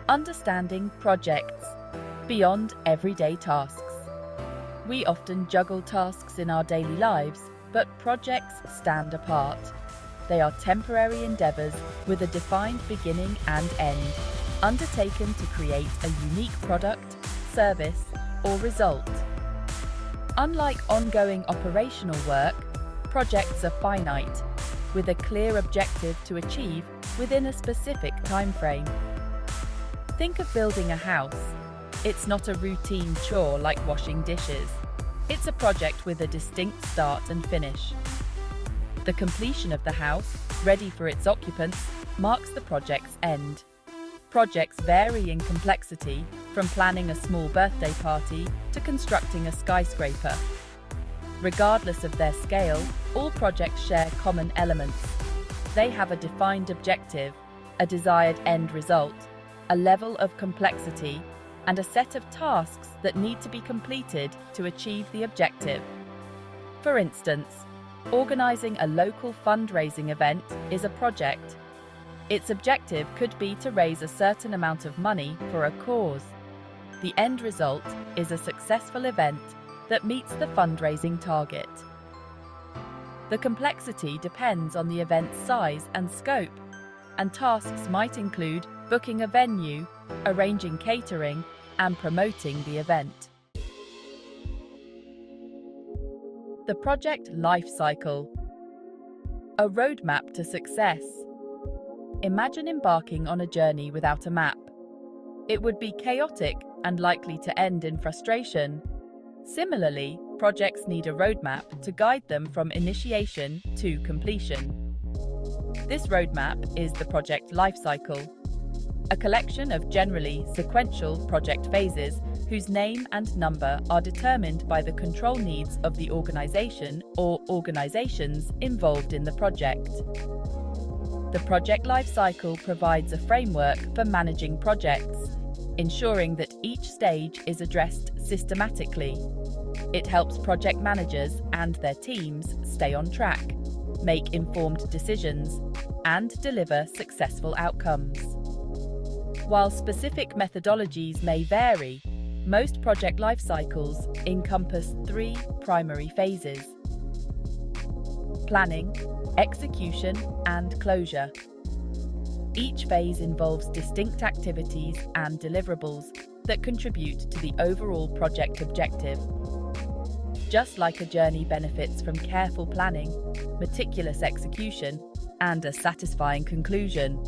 Understanding projects beyond everyday tasks. We often juggle tasks in our daily lives, but projects stand apart. They are temporary endeavors with a defined beginning and end, undertaken to create a unique product, service, or result. Unlike ongoing operational work, projects are finite, with a clear objective to achieve within a specific timeframe. Think of building a house. It's not a routine chore like washing dishes. It's a project with a distinct start and finish. The completion of the house, ready for its occupants, marks the project's end. Projects vary in complexity, from planning a small birthday party to constructing a skyscraper. Regardless of their scale, all projects share common elements. They have a defined objective, a desired end result, a level of complexity, and a set of tasks that need to be completed to achieve the objective. For instance, organizing a local fundraising event is a project. Its objective could be to raise a certain amount of money for a cause. The end result is a successful event that meets the fundraising target. The complexity depends on the event's size and scope, and tasks might include booking a venue, arranging catering, and promoting the event. The project life cycle. A roadmap to success. Imagine embarking on a journey without a map. It would be chaotic and likely to end in frustration. Similarly, projects need a roadmap to guide them from initiation to completion. This roadmap is the project life cycle, a collection of generally sequential project phases whose name and number are determined by the control needs of the organization or organizations involved in the project. The project life cycle provides a framework for managing projects, ensuring that each stage is addressed systematically. It helps project managers and their teams stay on track, make informed decisions, and deliver successful outcomes. While specific methodologies may vary, most project life cycles encompass three primary phases: planning, execution, and closure. Each phase involves distinct activities and deliverables that contribute to the overall project objective. Just like a journey benefits from careful planning, meticulous execution, and a satisfying conclusion,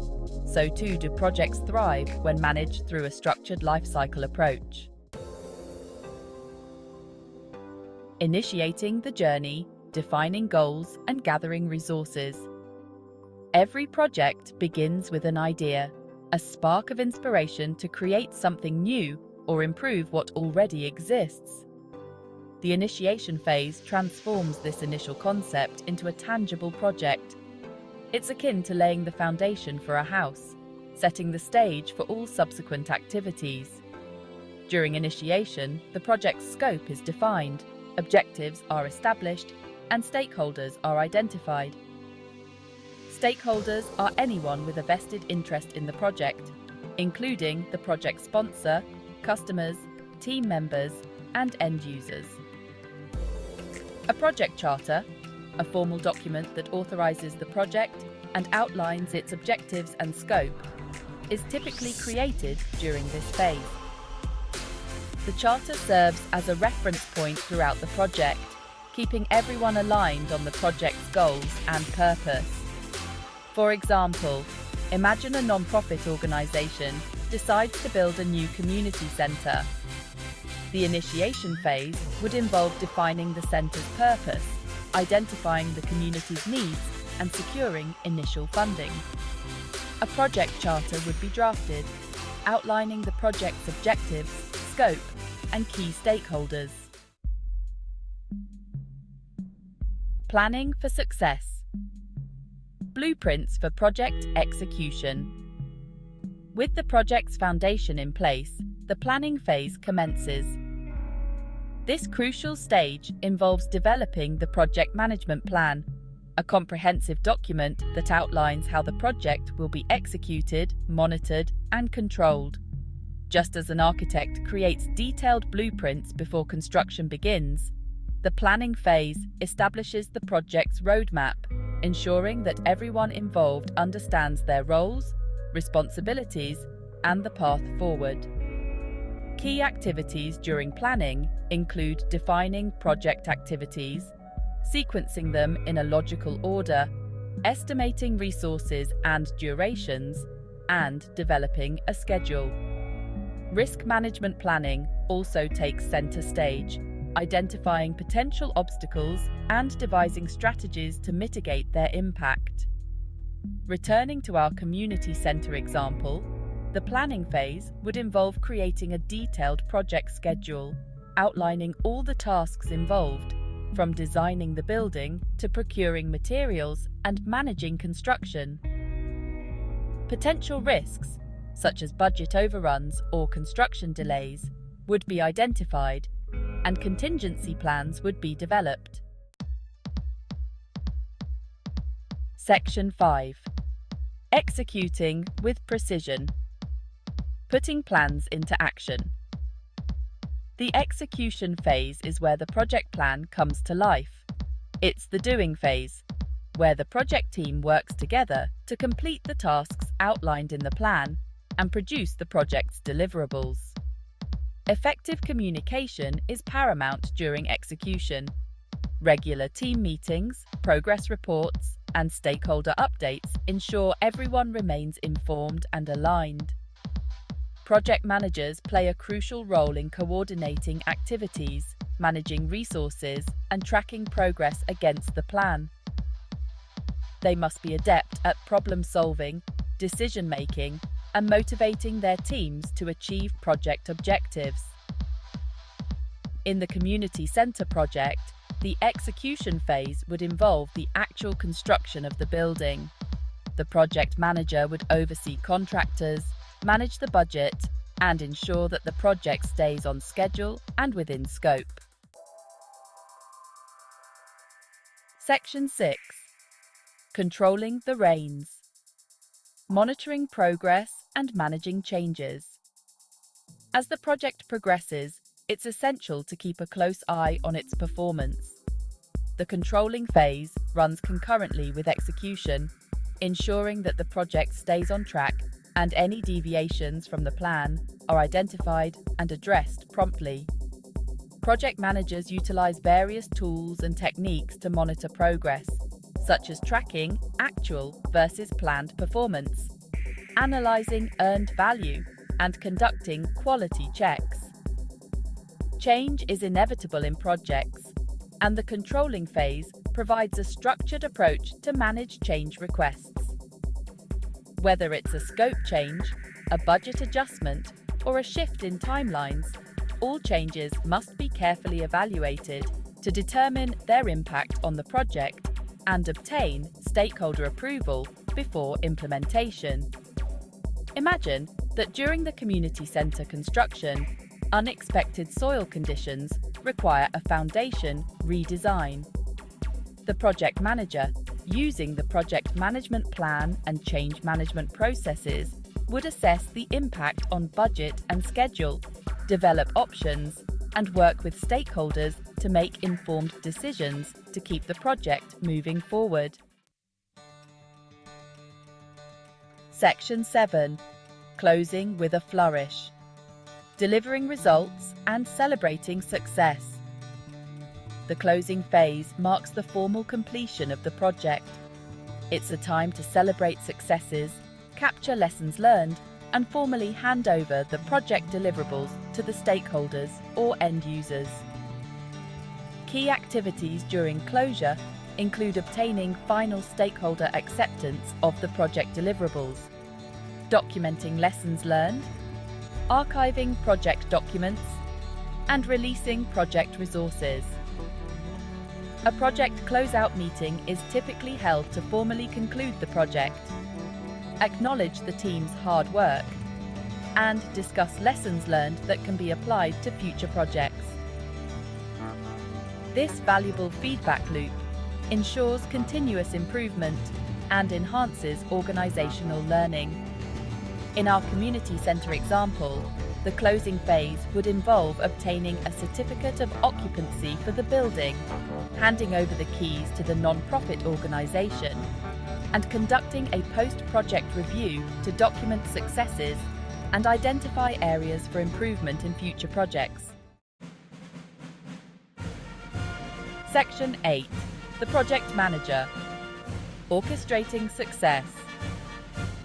so too do projects thrive when managed through a structured life cycle approach. Initiating the journey, defining goals, and gathering resources. Every project begins with an idea, a spark of inspiration to create something new or improve what already exists. The initiation phase transforms this initial concept into a tangible project. It's akin to laying the foundation for a house, setting the stage for all subsequent activities. During initiation, the project's scope is defined, objectives are established, and stakeholders are identified. Stakeholders are anyone with a vested interest in the project, including the project sponsor, customers, team members, and end users. A project charter, a formal document that authorizes the project and outlines its objectives and scope, is typically created during this phase. The charter serves as a reference point throughout the project, keeping everyone aligned on the project's goals and purpose. For example, imagine a non-profit organization decides to build a new community center. The initiation phase would involve defining the center's purpose, identifying the community's needs, and securing initial funding. A project charter would be drafted, outlining the project's objectives, scope, and key stakeholders. Planning for success. Blueprints for project execution. With the project's foundation in place, the planning phase commences. This crucial stage involves developing the project management plan, a comprehensive document that outlines how the project will be executed, monitored, and controlled. Just as an architect creates detailed blueprints before construction begins, the planning phase establishes the project's roadmap, ensuring that everyone involved understands their roles, responsibilities, and the path forward. Key activities during planning include defining project activities, sequencing them in a logical order, estimating resources and durations, and developing a schedule. Risk management planning also takes center stage, identifying potential obstacles and devising strategies to mitigate their impact. Returning to our community center example, the planning phase would involve creating a detailed project schedule, outlining all the tasks involved, from designing the building to procuring materials and managing construction. Potential risks, such as budget overruns or construction delays, would be identified, and contingency plans would be developed. Section 5. Executing with precision. Putting plans into action. The execution phase is where the project plan comes to life. It's the doing phase, where the project team works together to complete the tasks outlined in the plan and produce the project's deliverables. Effective communication is paramount during execution. Regular team meetings, progress reports, and stakeholder updates ensure everyone remains informed and aligned. Project managers play a crucial role in coordinating activities, managing resources, and tracking progress against the plan. They must be adept at problem-solving, decision-making, and motivating their teams to achieve project objectives. In the community center project, the execution phase would involve the actual construction of the building. The project manager would oversee contractors, manage the budget, and ensure that the project stays on schedule and within scope. Section 6. Controlling the reins. Monitoring progress and managing changes. As the project progresses, it's essential to keep a close eye on its performance. The controlling phase runs concurrently with execution, ensuring that the project stays on track and any deviations from the plan are identified and addressed promptly. Project managers utilize various tools and techniques to monitor progress, such as tracking actual versus planned performance, analyzing earned value, and conducting quality checks. Change is inevitable in projects, and the controlling phase provides a structured approach to manage change requests. Whether it's a scope change, a budget adjustment, or a shift in timelines, all changes must be carefully evaluated to determine their impact on the project and obtain stakeholder approval before implementation. Imagine that during the community center construction, unexpected soil conditions require a foundation redesign. The project manager, using the project management plan and change management processes, would assess the impact on budget and schedule, develop options, and work with stakeholders to make informed decisions to keep the project moving forward. Section 7. Closing with a flourish. Delivering results and celebrating success. The closing phase marks the formal completion of the project. It's a time to celebrate successes, capture lessons learned, and formally hand over the project deliverables to the stakeholders or end users. Key activities during closure include obtaining final stakeholder acceptance of the project deliverables, documenting lessons learned, archiving project documents, and releasing project resources. A project closeout meeting is typically held to formally conclude the project, acknowledge the team's hard work, and discuss lessons learned that can be applied to future projects. This valuable feedback loop ensures continuous improvement and enhances organizational learning. In our community center example, The closing phase would involve obtaining a certificate of occupancy for the building, handing over the keys to the non-profit organisation, and conducting a post-project review to document successes and identify areas for improvement in future projects. Section 8. The Project Manager. Orchestrating success.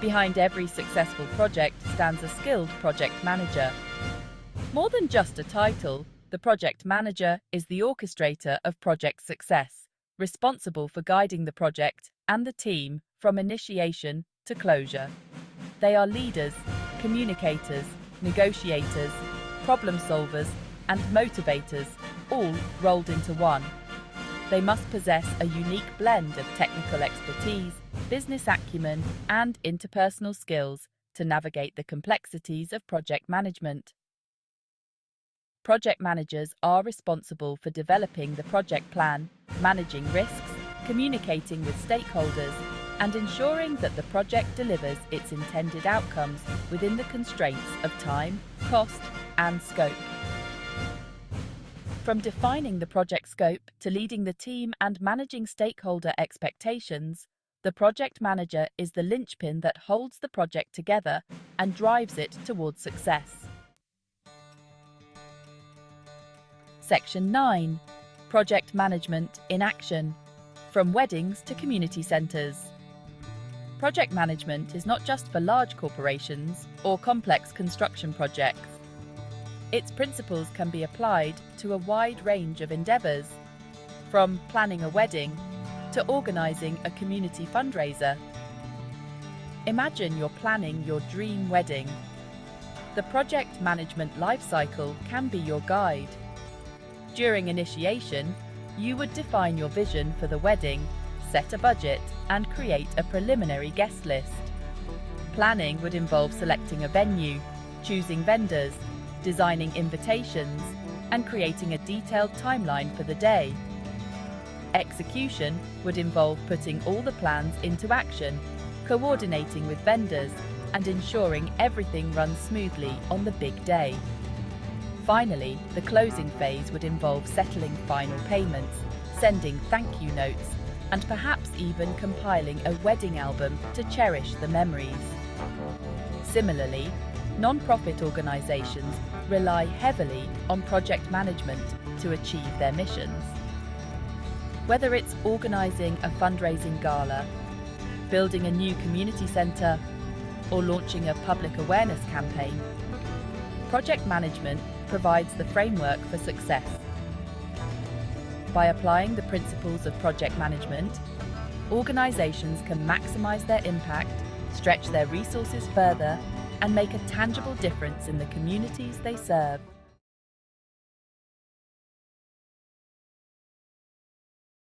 Behind every successful project stands a skilled project manager. More than just a title, the project manager is the orchestrator of project success, responsible for guiding the project and the team from initiation to closure. They are leaders, communicators, negotiators, problem solvers, and motivators, all rolled into one. They must possess a unique blend of technical expertise, business acumen, and interpersonal skills to navigate the complexities of project management. Project managers are responsible for developing the project plan, managing risks, communicating with stakeholders, and ensuring that the project delivers its intended outcomes within the constraints of time, cost, and scope. From defining the project scope to leading the team and managing stakeholder expectations, the project manager is the linchpin that holds the project together and drives it towards success. Section 9. Project Management in Action. From weddings to community centres. Project management is not just for large corporations or complex construction projects. Its principles can be applied to a wide range of endeavours, from planning a wedding to organising a community fundraiser. Imagine you're planning your dream wedding. The project management lifecycle can be your guide. During initiation, you would define your vision for the wedding, set a budget, and create a preliminary guest list. Planning would involve selecting a venue, choosing vendors, designing invitations, and creating a detailed timeline for the day. Execution would involve putting all the plans into action, coordinating with vendors, and ensuring everything runs smoothly on the big day. Finally, the closing phase would involve settling final payments, sending thank you notes, and perhaps even compiling a wedding album to cherish the memories. Similarly, non-profit organisations rely heavily on project management to achieve their missions. Whether it's organising a fundraising gala, building a new community centre, or launching a public awareness campaign, project management provides the framework for success. By applying the principles of project management, organisations can maximise their impact, stretch their resources further, and make a tangible difference in the communities they serve.